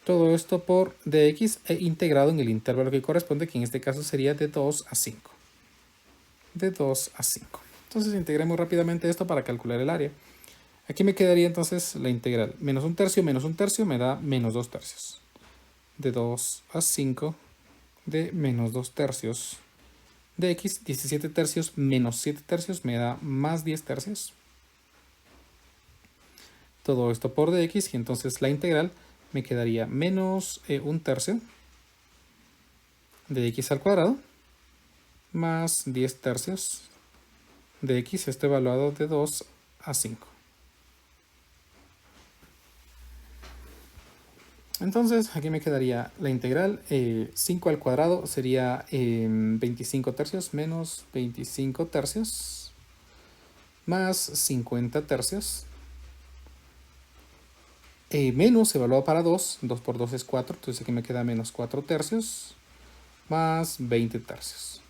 Todo esto por dx e integrado en el intervalo que corresponde, que en este caso sería de 2 a 5. De 2 a 5. Entonces integremos rápidamente esto para calcular el área. Aquí me quedaría entonces la integral. Menos 1 tercio me da menos 2 tercios. De 2 a 5 de menos 2 tercios de x, 17 tercios menos 7 tercios me da más 10 tercios. Todo esto por dx, y entonces la integral me quedaría menos 1 tercio de x al cuadrado más 10 tercios de x, esto evaluado de 2 a 5. Entonces aquí me quedaría la integral, 5 al cuadrado sería 25 tercios menos 25 tercios más 50 tercios. Menos evaluado para 2, 2 por 2 es 4, entonces aquí me queda menos 4 tercios más 20 tercios.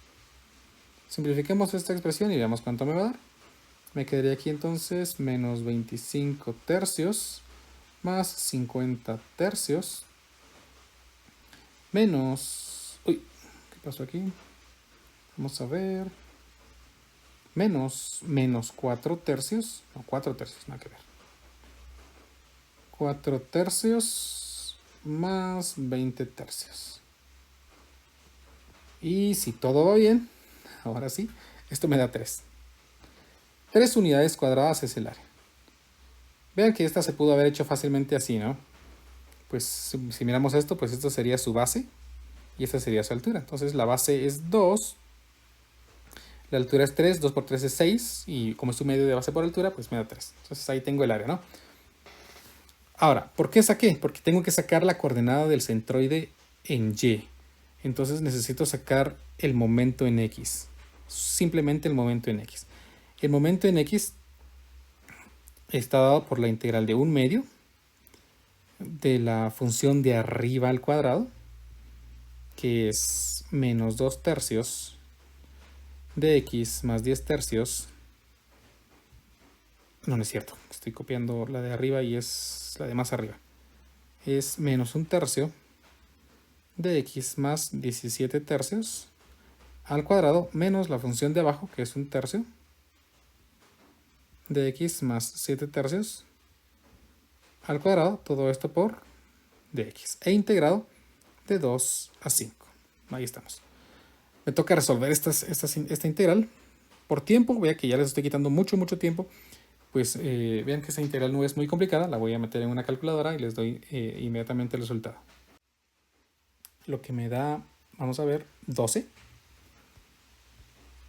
Simplifiquemos esta expresión y veamos cuánto me va a dar. Me quedaría aquí entonces menos 25 tercios más 50 tercios menos... Uy, ¿qué pasó aquí? Vamos a ver. Menos 4 tercios. No, 4 tercios, nada que ver. 4 tercios más 20 tercios. Y si todo va bien, ahora sí, esto me da 3. 3 unidades cuadradas es el área. Vean que esta se pudo haber hecho fácilmente así, ¿no? Pues si miramos esto, pues esto sería su base y esta sería su altura. Entonces la base es 2, la altura es 3, 2 por 3 es 6, y como es un medio de base por altura, pues me da 3. Entonces ahí tengo el área, ¿no? Ahora, ¿por qué saqué? Porque tengo que sacar la coordenada del centroide en Y. Entonces necesito sacar el momento en X. Simplemente el momento en X. El momento en X está dado por la integral de 1 medio de la función de arriba al cuadrado, que es menos 2 tercios de X más 10 tercios. No, no es cierto. Estoy copiando la de arriba y es la de más arriba. Es menos 1 tercio de x más 17 tercios al cuadrado menos la función de abajo, que es 1 tercio de x más 7 tercios al cuadrado, todo esto por dx, e integrado de 2 a 5. Ahí estamos. Me toca resolver esta integral por tiempo. Vea que ya les estoy quitando mucho tiempo. Pues vean que esta integral no es muy complicada. La voy a meter en una calculadora y les doy inmediatamente el resultado. Lo que me da, vamos a ver, 12.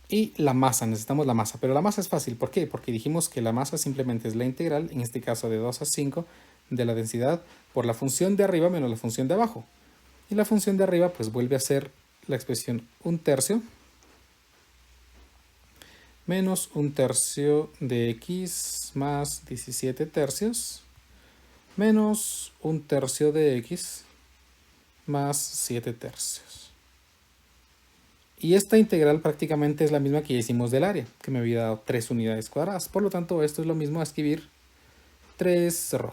Y la masa, necesitamos la masa, pero la masa es fácil. ¿Por qué? Porque dijimos que la masa simplemente es la integral, en este caso de 2 a 5, de la densidad por la función de arriba menos la función de abajo. Y la función de arriba pues vuelve a ser la expresión 1 tercio menos 1 tercio de x más 17 tercios menos 1 tercio de x más 7 tercios. Y esta integral prácticamente es la misma que ya hicimos del área, que me había dado 3 unidades cuadradas. Por lo tanto, esto es lo mismo a escribir 3ρ.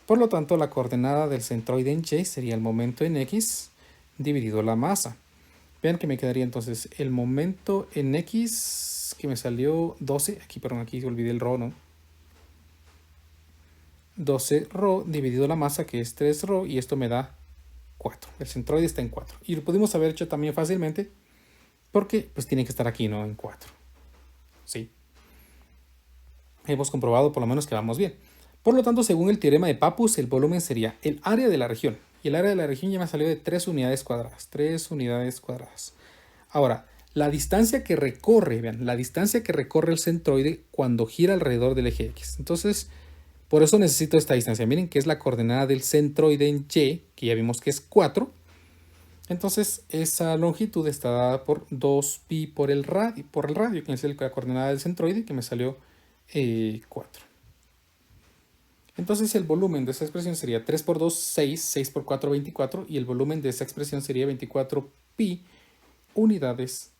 Por lo tanto, la coordenada del centroide en Y sería el momento en X dividido la masa. Vean que me quedaría entonces el momento en X, que me salió 12, aquí, perdón, aquí olvidé el ρ, ¿no? 12ρ dividido la masa, que es 3ρ, y esto me da 4. El centroide está en 4. Y lo pudimos haber hecho también fácilmente, porque pues tiene que estar aquí, ¿no? En 4. Sí. Hemos comprobado por lo menos que vamos bien. Por lo tanto, según el teorema de Pappus, el volumen sería el área de la región. Y el área de la región ya me salió de 3 unidades cuadradas. 3 unidades cuadradas. Ahora, la distancia que recorre, vean, la distancia que recorre el centroide cuando gira alrededor del eje X. Entonces, por eso necesito esta distancia. Miren que es la coordenada del centroide en Y, que ya vimos que es 4. Entonces, esa longitud está dada por 2pi por el radio, que es la coordenada del centroide, que me salió 4. Entonces, el volumen de esa expresión sería 3 por 2, 6, 6 por 4, 24, y el volumen de esa expresión sería 24pi unidades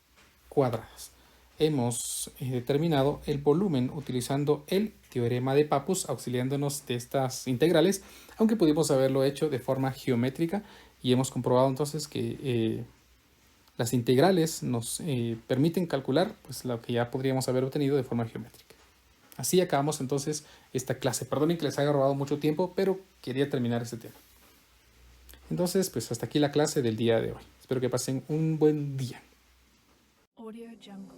cuadradas. Hemos determinado el volumen utilizando el teorema de Pappus, auxiliándonos de estas integrales, aunque pudimos haberlo hecho de forma geométrica, y hemos comprobado entonces que las integrales nos permiten calcular pues, lo que ya podríamos haber obtenido de forma geométrica. Así acabamos entonces esta clase. Perdonen que les haya robado mucho tiempo, pero quería terminar este tema. Entonces, pues hasta aquí la clase del día de hoy. Espero que pasen un buen día. Audio Jungle.